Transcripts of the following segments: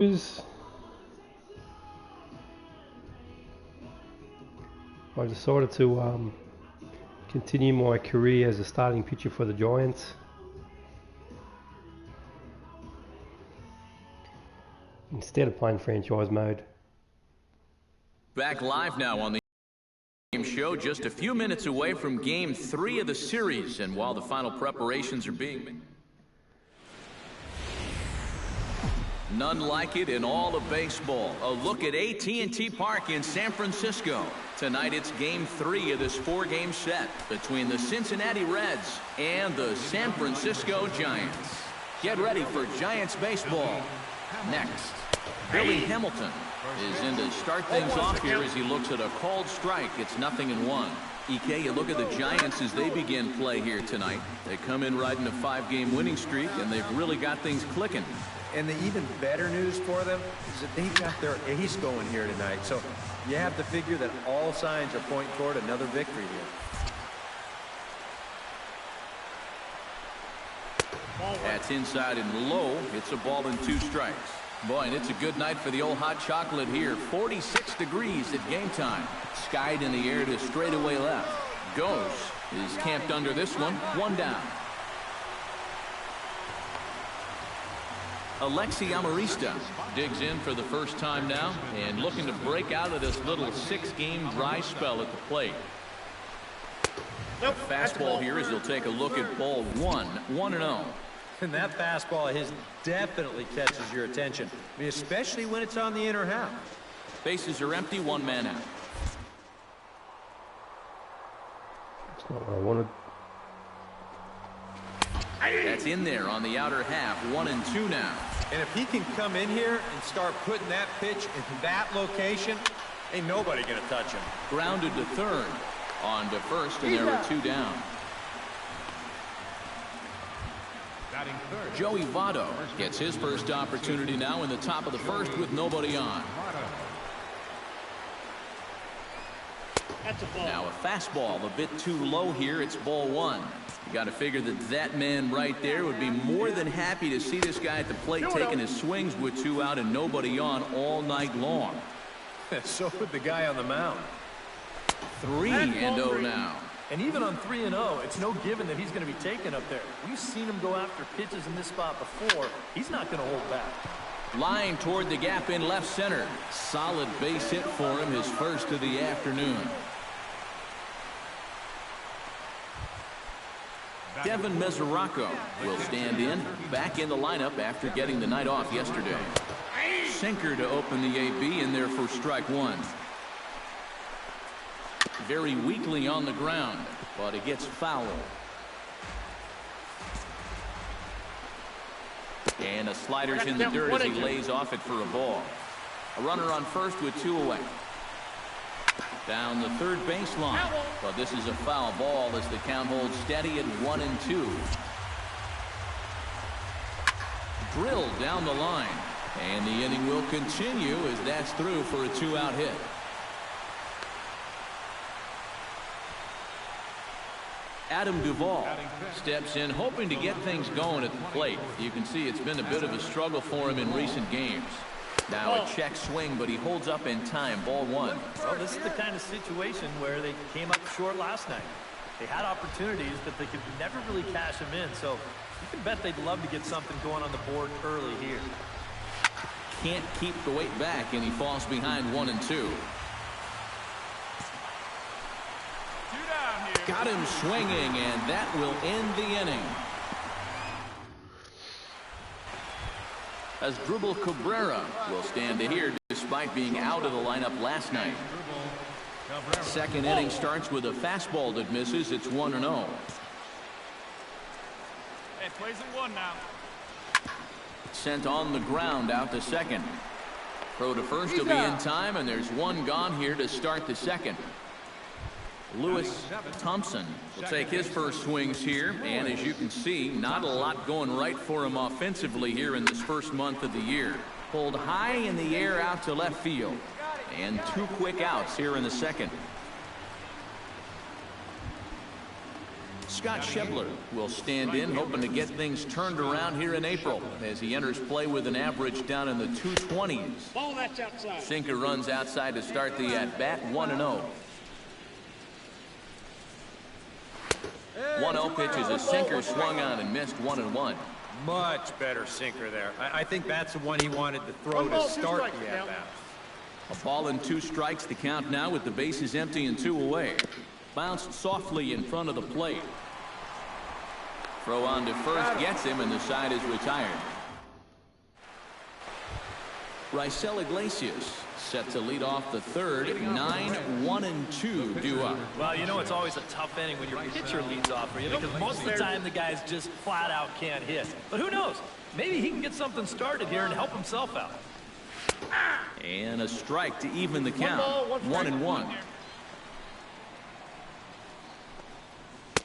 I decided to continue my career as a starting pitcher for the Giants. Instead of playing franchise mode. Back live now on the game show, just a few minutes away from Game 3 of the series, and while the final preparations are being made. None like it in all of baseball. A look at AT&T Park in San Francisco. Tonight it's Game 3 of this 4-game set between the Cincinnati Reds and the San Francisco Giants. Get ready for Giants baseball. Next, Billy Hamilton is in to start things off here as he looks at a called strike. It's 0-1. EK, you look at the Giants as they begin play here tonight. They come in riding a 5-game winning streak, and they've really got things clicking. And the even better news for them is that they've got their ace going here tonight. So you have to figure that all signs are pointing toward another victory here. That's inside and low. It's a ball and 2 strikes. Boy, and it's a good night for the old hot chocolate here. 46 degrees at game time. Skied in the air to straightaway left. Goes is camped under this one. 1 down. Alexi Amarista digs in for the first time now and looking to break out of this little 6-game dry spell at the plate. Fastball here as he'll take a look at ball 1, 1-0. And that fastball of his definitely catches your attention. I mean, especially when it's on the inner half. Bases are empty, 1 man out. That's not what I wanted. That's in there on the outer half. 1-2 now. And if he can come in here and start putting that pitch in that location, ain't nobody gonna touch him. Grounded to third. On to first, and there are 2 down. Joey Votto gets his first opportunity now in the top of the first with nobody on. Now a fastball a bit too low here. It's ball 1. You got to figure that man right there would be more than happy to see this guy at the plate taking his swings with 2 out and nobody on all night long. So would the guy on the mound. 3-0 now. And even on 3-0, it's no given that he's going to be taken up there. We've seen him go after pitches in this spot before. He's not going to hold back. Line toward the gap in left center. Solid base hit for him, his first of the afternoon. Devin Mesoraco will stand in, back in the lineup after getting the night off yesterday. Sinker to open the AB in there for strike 1. Very weakly on the ground, but it gets foul. And a slider's in the dirt as he lays off it for a ball. A runner on first with 2 away. Down the third baseline, but this is a foul ball as the count holds steady at 1-2. Drilled down the line, and the inning will continue as that's through for a 2-out hit. Adam Duvall steps in hoping to get things going at the plate. You can see it's been a bit of a struggle for him in recent games. Now a check swing, but he holds up in time. Ball 1. Well, this is the kind of situation where they came up short last night. They had opportunities, but they could never really cash them in. So you can bet they'd love to get something going on the board early here. Can't keep the weight back, and he falls behind 1-2. Got him swinging, and that will end the inning. As Dribble Cabrera will stand to here despite being out of the lineup last night. Second inning starts with a fastball that misses. It's 1-0. Hey, plays at 1 now. Sent on the ground out to second. Throw to first will be in time, and there's 1 gone here to start the second. Lewis Thompson will take his first swings here, and as you can see, not a lot going right for him offensively here in this first month of the year. Pulled high in the air out to left field, and 2 quick outs here in the second. Scott Schebler will stand in, hoping to get things turned around here in April as he enters play with an average down in the 220s. Ball that's outside. Sinker runs outside to start the at-bat, 1-0. 1-0 pitch is a sinker swung on and missed, 1-1. Much better sinker there. I think that's the one he wanted to throw to start the at-bat. A ball and 2 strikes to count now with the bases empty and 2 away. Bounced softly in front of the plate. Throw on to first gets him, and the side is retired. Raisel Iglesias set to lead off the third. 9-1-2 due up. Well, you know it's always a tough inning when your pitcher leads off for you because most of the time the guys just flat out can't hit. But who knows? Maybe he can get something started here and help himself out. And a strike to even the count. 1-1.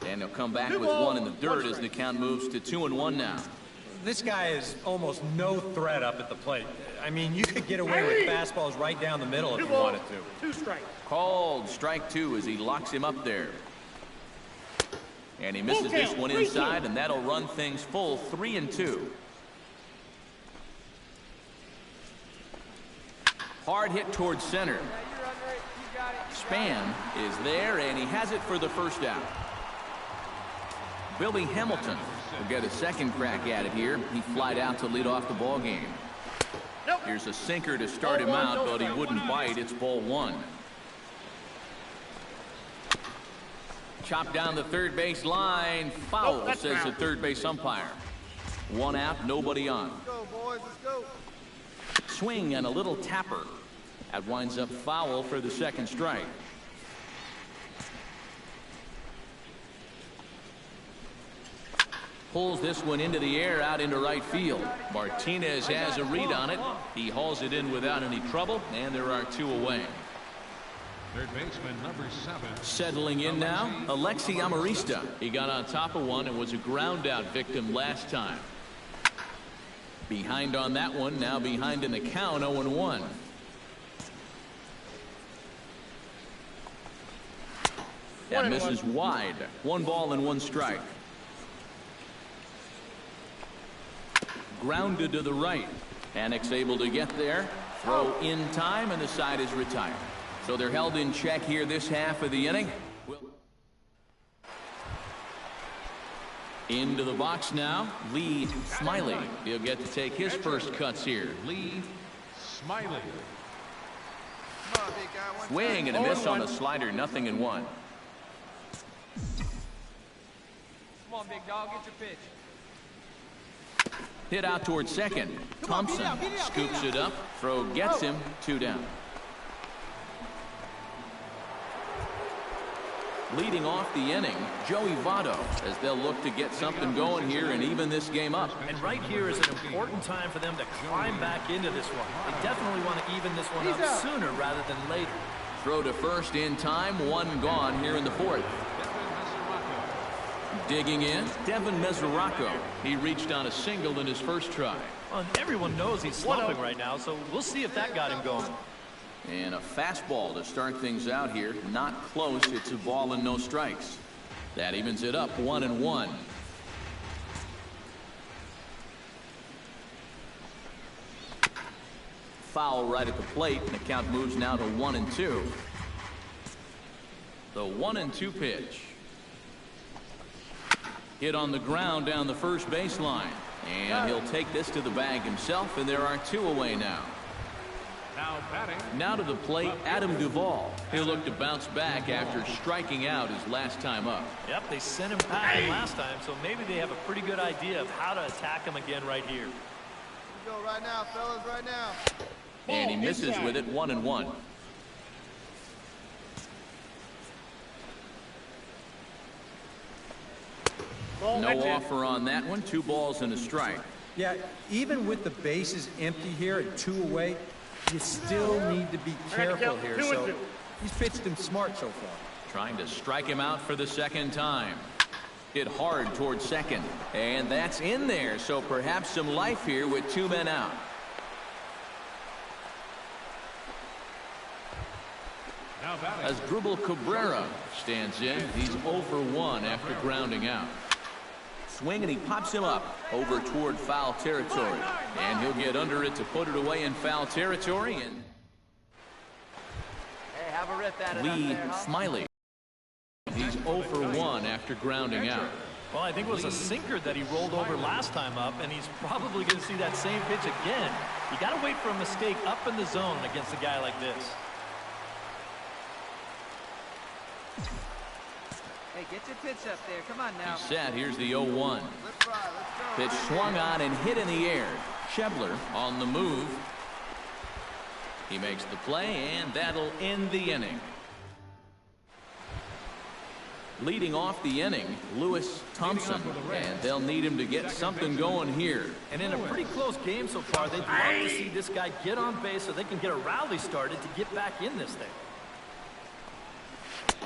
And he'll come back with 1 in the dirt as the count moves to 2-1 now. This guy is almost no threat up at the plate. I mean, you could get away with fastballs right down the middle if you wanted to. 2 strikes. Called strike 2 as he locks him up there. And he misses this one inside, and that'll run things full 3-2. Hard hit towards center. Span is there, and he has it for the first out. Billy Hamilton will get a second crack at it here. He flied out to lead off the ball game. Here's a sinker to start him out, but he wouldn't bite. It's ball 1. Chopped down the third base line. Foul, says the third base umpire. 1 out, nobody on. Let's go, boys. Let's go. Swing and a little tapper. That winds up foul for the second strike. Pulls this one into the air out into right field. Martinez has a read on it. He hauls it in without any trouble, and there are 2 away. Third baseman number 7. Settling in now, Alexi Amarista. He got on top of one and was a ground out victim last time. Behind on that one, now behind in the count, 0-1. That misses wide. 1 ball and 1 strike. Grounded to the right. Panic's able to get there. Throw in time, and the side is retired. So they're held in check here this half of the inning. Into the box now, Lee Smiley. He'll get to take his first cuts here. Lee Smiley. Come on, big guy. Swing and a miss on a slider, 0-1. Come on, big dog. Get your pitch. Hit out towards second. Thompson scoops it up. Throw gets him. 2 down. Leading off the inning, Joey Votto, as they'll look to get something going here and even this game up. And right here is an important time for them to climb back into this one. They definitely want to even this one up sooner rather than later. Throw to first in time. 1 gone here in the 4th. Digging in, Devin Mesoraco. He reached on a single in his first try. Well, everyone knows he's slumping right now, so we'll see if that got him going. And a fastball to start things out here. Not close. It's a ball and no strikes. That evens it up, 1-1. Foul right at the plate, and the count moves now to 1-2. The 1-2 pitch. Hit on the ground down the first baseline. And he'll take this to the bag himself, and there are 2 away now. Now to the plate, Adam Duvall. He'll look to bounce back after striking out his last time up. Yep, they sent him packing last time, so maybe they have a pretty good idea of how to attack him again right here. Let's go right now, fellas, right now. And he misses with it, 1-1. No offer on that one. 2 balls and a strike. Yeah, even with the bases empty here and 2 away, you still need to be careful here. So he's pitched him smart so far. Trying to strike him out for the second time. Hit hard towards second. And that's in there. So perhaps some life here with 2 men out. Now batting. As Cabrera stands in, he's 0 for 1 after grounding out. Swing, and he pops him up over toward foul territory. And he'll get under it to put it away in foul territory. And Hey, have a rip at it Lee up there, huh? Smiley. He's 0 for 1 after grounding out. Well, I think it was a sinker that he rolled over last time up, and he's probably going to see that same pitch again. You got to wait for a mistake up in the zone against a guy like this. Hey, get your pitch up there. Come on now. He's set. Here's the 0-1. Let's try. Let's go. Pitch swung on and hit in the air. Schebler on the move. He makes the play, and that'll end the inning. Leading off the inning, Lewis Thompson, and they'll need him to get something going here. And in a pretty close game so far, they'd love to see this guy get on base so they can get a rally started to get back in this thing.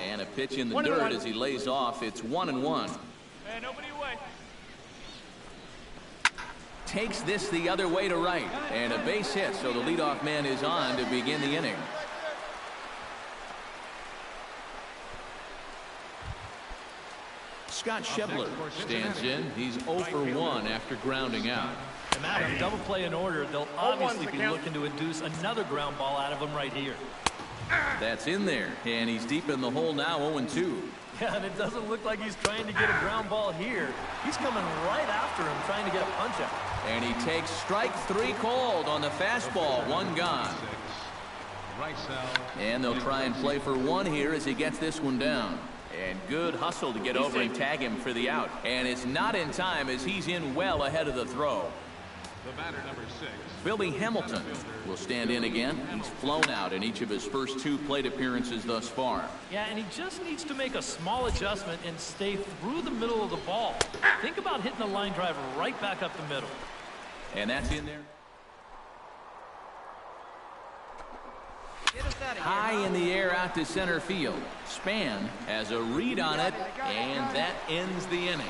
And a pitch in the dirt as he lays off. It's 1-1. Hey, nobody away. Takes this the other way to right, and a base hit, so the leadoff man is on to begin the inning. Scott Schebler stands in. He's 0 for 1 after grounding out. And Matt, on double play in order, they'll obviously be looking to induce another ground ball out of him right here. That's in there, and he's deep in the hole now, 0-2. Yeah, and it doesn't look like he's trying to get a ground ball here. He's coming right after him, trying to get a punch out. And he takes strike 3 called on the fastball, 1 gone. And they'll try and play for 1 here as he gets this one down. And good hustle to get over and tag him for the out. And it's not in time as he's in well ahead of the throw. The batter, number 6. Billy Hamilton will stand in again. He's flown out in each of his first 2 plate appearances thus far. Yeah, and he just needs to make a small adjustment and stay through the middle of the ball. Think about hitting a line drive right back up the middle. And that's in there. Get us out of here, High huh? in the air out to center field. Span has a read on it, and that ends the inning.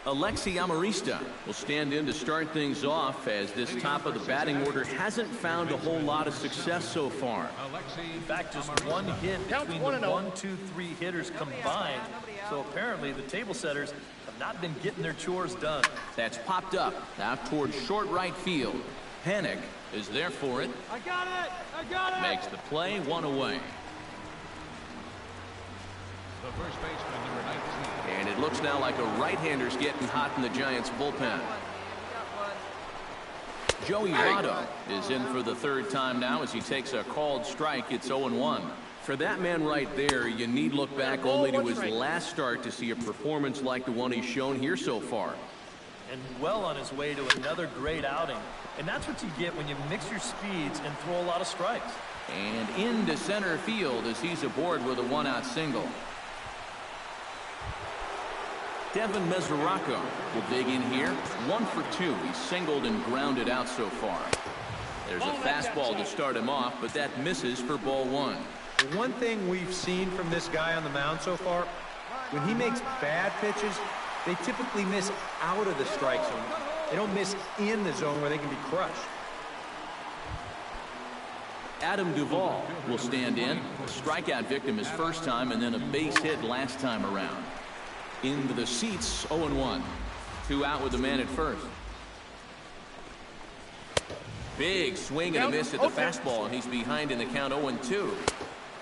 Alexi Amarista will stand in to start things off as this top of the batting order hasn't found a whole lot of success so far. In fact, just 1 hit between the 1, 2, 3 hitters combined. So apparently the table setters have not been getting their chores done. That's popped up out towards short right field. Panic is there for it. I got it. I got it. Makes the play, 1 away. The first baseman, number 19. And it looks now like a right-hander's getting hot in the Giants bullpen. Joey Votto is in for the 3rd time now as he takes a called strike. It's 0-1. For that man right there, you need look back only to his last start to see a performance like the one he's shown here so far. And well on his way to another great outing. And that's what you get when you mix your speeds and throw a lot of strikes. And into center field as he's aboard with a 1-out single. Devin Mesoraco will dig in here. 1 for 2. He's singled and grounded out so far. There's a fastball to start him off, but that misses for ball 1. The one thing we've seen from this guy on the mound so far, when he makes bad pitches, they typically miss out of the strike zone. They don't miss in the zone where they can be crushed. Adam Duvall will stand in. A strikeout victim his first time and then a base hit last time around. Into the seats, 0-1. 2 out with the man at first. Big swing and a miss at the fastball, and he's behind in the count, 0-2.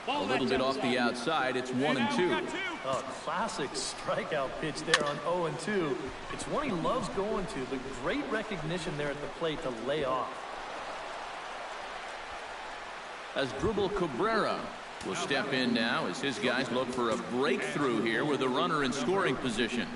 A little bit off the outside. It's 1-2. A classic strikeout pitch there on 0-2. It's one he loves going to. The great recognition there at the plate to lay off. As Cabrera will step in now as his guys look for a breakthrough here with a runner in scoring position.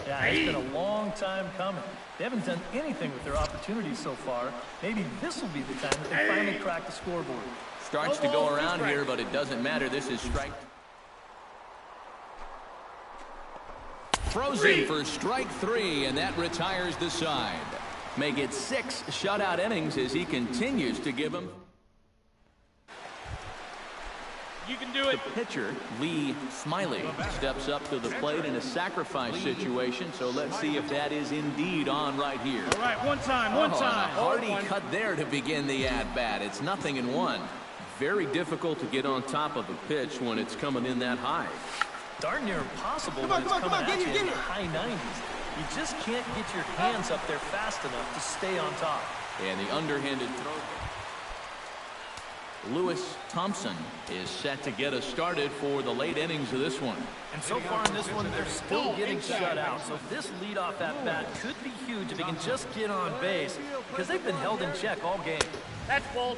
Yeah, it's been a long time coming. They haven't done anything with their opportunities so far. Maybe this will be the time that they finally crack the scoreboard. Starts to go around here, but it doesn't matter. This is strike. Throws in for strike 3, and that retires the side. Make it 6 shutout innings as he continues to give them. You can do it. The pitcher, Lee Smiley, steps up to the plate in a sacrifice situation, so let's see if that is indeed on right here. All right, one time. A hearty cut there to begin the at-bat. It's 0-1. very difficult to get on top of a pitch when it's coming in that high. Darn near impossible when it's coming at you in the high 90s. You just can't get your hands up there fast enough to stay on top. And the underhanded throw. Lewis Thompson is set to get us started for the late innings of this one. And so far in this one, they're still getting shut out. So this leadoff at bat could be huge if he can just get on base, because they've been held in check all game.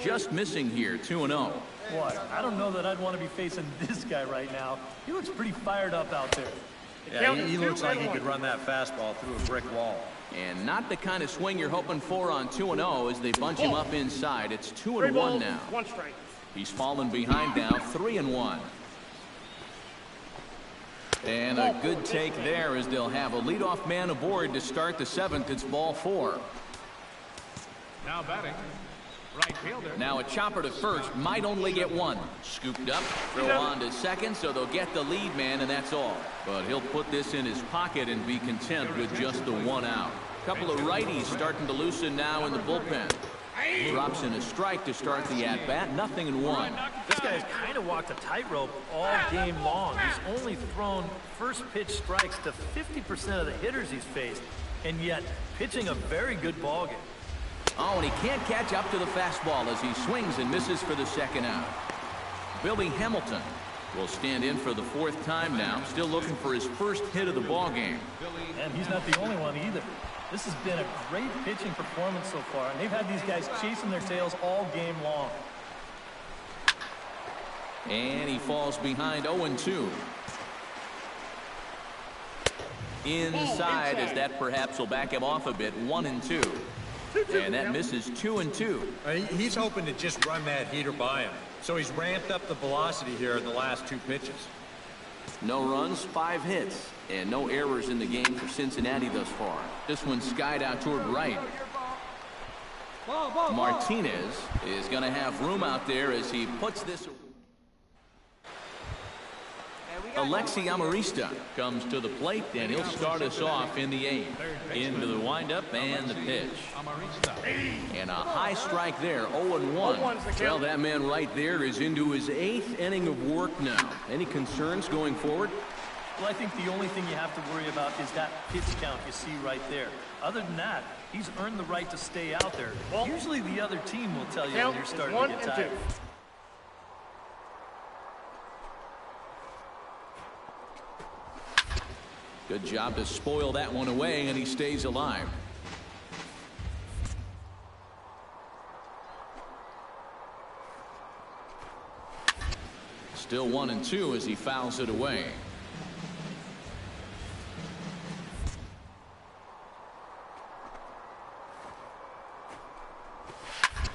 Just missing here, 2-0. Boy, I don't know that I'd want to be facing this guy right now. He looks pretty fired up out there. Yeah, he looks like he could run that fastball through a brick wall. And not the kind of swing you're hoping for on 2-0 as they bunch him up inside. It's 2-1 now. He's fallen behind now, 3-1. And a good take there as they'll have a leadoff man aboard to start the 7th. It's ball 4. Now batting, right fielder. Now a chopper to first, might only get one. Scooped up, throw on to second, so they'll get the lead man, and that's all. But he'll put this in his pocket and be content with just the 1 out. Couple of righties starting to loosen now in the bullpen. Drops in a strike to start the at-bat, 0-1. This guy's kind of walked a tightrope all game long. He's only thrown first pitch strikes to 50% of the hitters he's faced, and yet pitching a very good ball game. Oh, and he can't catch up to the fastball as he swings and misses for the 2nd out. Billy Hamilton will stand in for the 4th time now, still looking for his first hit of the ball game. And he's not the only one either. This has been a great pitching performance so far, and they've had these guys chasing their tails all game long. And he falls behind 0-2. Inside, as that perhaps will back him off a bit, 1-2. And that misses 2-2. He's hoping to just run that heater by him. So he's ramped up the velocity here in the last 2 pitches. No runs, 5 hits, and no errors in the game for Cincinnati thus far. This one skied out toward right. Martinez is going to have room out there as he puts this. Alexi Amarista comes to the plate, and he'll start us off in the 8th. Into the windup and the pitch. And a high strike there, 0-1. Well, that man right there is into his 8th inning of work now. Any concerns going forward? Well, I think the only thing you have to worry about is that pitch count you see right there. Other than that, he's earned the right to stay out there. Usually the other team will tell you when you're starting to get tired. Good job to spoil that one away, and he stays alive. Still 1-2 as he fouls it away.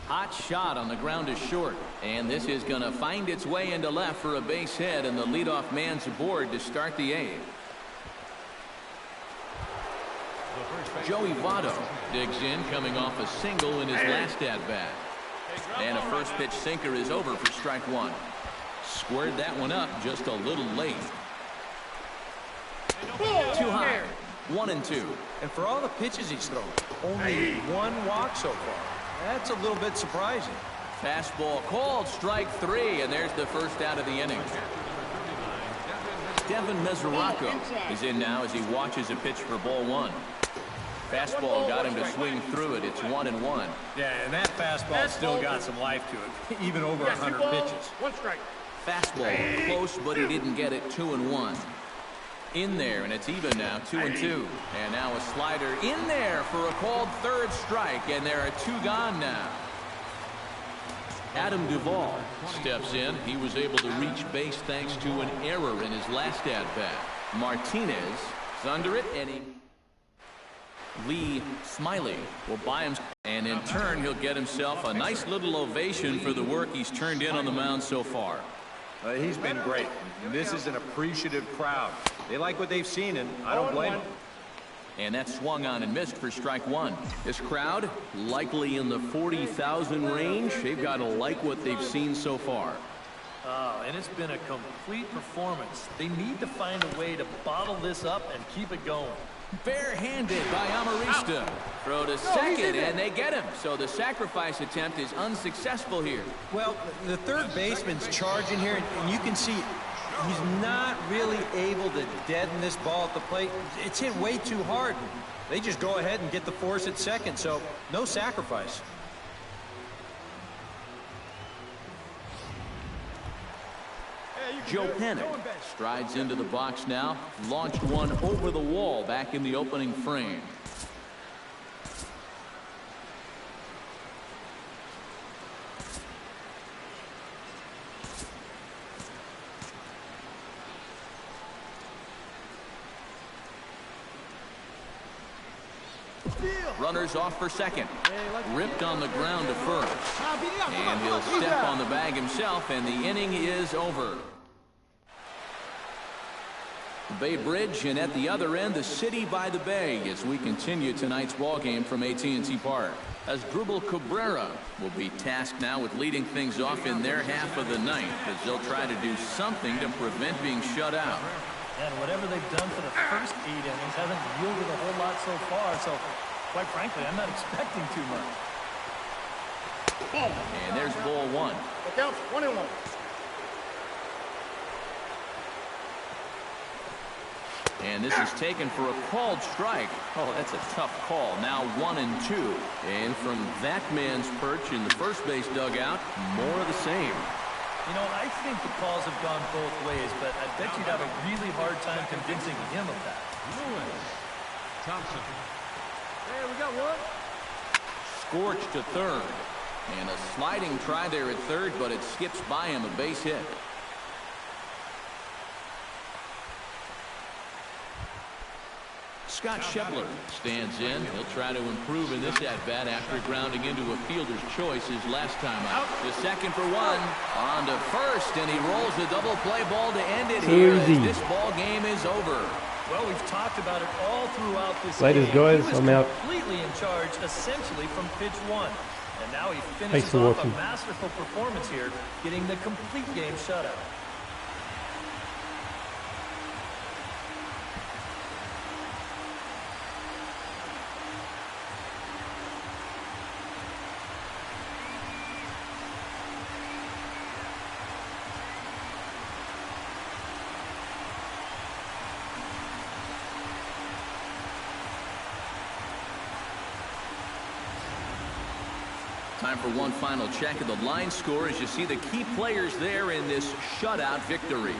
Hot shot on the ground is short, and this is going to find its way into left for a base hit, and the leadoff man's aboard to start the 8th. Joey Votto digs in, coming off a single in his last at-bat. And a first pitch sinker is over for strike 1. Squared that one up just a little late. Too high. 1-2. And for all the pitches he's thrown, only 1 walk so far. That's a little bit surprising. Fastball called, strike 3, and there's the first out of the inning. Devin Mesoraco is in now as he watches a pitch for ball 1. Fastball got him to swing through it. It's 1-1. Yeah, and that fastball still got some life to it, even over 100 pitches. 1 strike. Fastball close, but he didn't get it. 2-1. In there, and it's even now, 2-2. And now a slider in there for a called 3rd strike, and there are 2 gone now. Adam Duvall steps in. He was able to reach base thanks to an error in his last at-bat. Martinez is under it, and Lee Smiley will buy him, and in turn he'll get himself a nice little ovation for the work he's turned in on the mound so far. He's been great. This is an appreciative crowd. They like what they've seen, and I don't blame them. And that swung on and missed for strike 1. This crowd, likely in the 40,000 range. They've got to like what they've seen so far. And it's been a complete performance. They need to find a way to bottle this up and keep it going. Barehanded by Amarista. Throw to second, and they get him. So the sacrifice attempt is unsuccessful here. Well, the third baseman's charging here, and you can see he's not really able to deaden this ball at the plate. It's hit way too hard. They just go ahead and get the force at second, so no sacrifice. Joe Pennant strides into the box now. Launched one over the wall back in the opening frame. Runners off for second. Ripped on the ground to first. And he'll step on the bag himself, and the inning is over. Bay Bridge, and at the other end, the city by the bay, as we continue tonight's ball game from AT&T Park. As Drupal Cabrera will be tasked now with leading things off in their half of the ninth, as they'll try to do something to prevent being shut out. And whatever they've done for the first 8 innings hasn't yielded a whole lot so far, so quite frankly, I'm not expecting too much. And there's ball one. The count's 1-1. And this is taken for a called strike. Oh, that's a tough call. Now 1-2. And from that man's perch in the first base dugout, more of the same. You know, I think the calls have gone both ways, but I bet you'd have a really hard time convincing him of that. Lewis. Thompson. Hey, we got one. Scorched to third. And a sliding try there at third, but it skips by him, a base hit. Scott Schebler stands in. He'll try to improve in this at-bat after grounding into a fielder's choice his last time out. To second for one. On to first, and he rolls the double play ball to end it here as this ball game is over. Well, we've talked about it all throughout this Latest game. guys, He was I'm out. completely in charge, essentially from pitch one. And now he finishes off a masterful performance here, getting the complete game shutout. Time for one final check of the line score as you see the key players there in this shutout victory.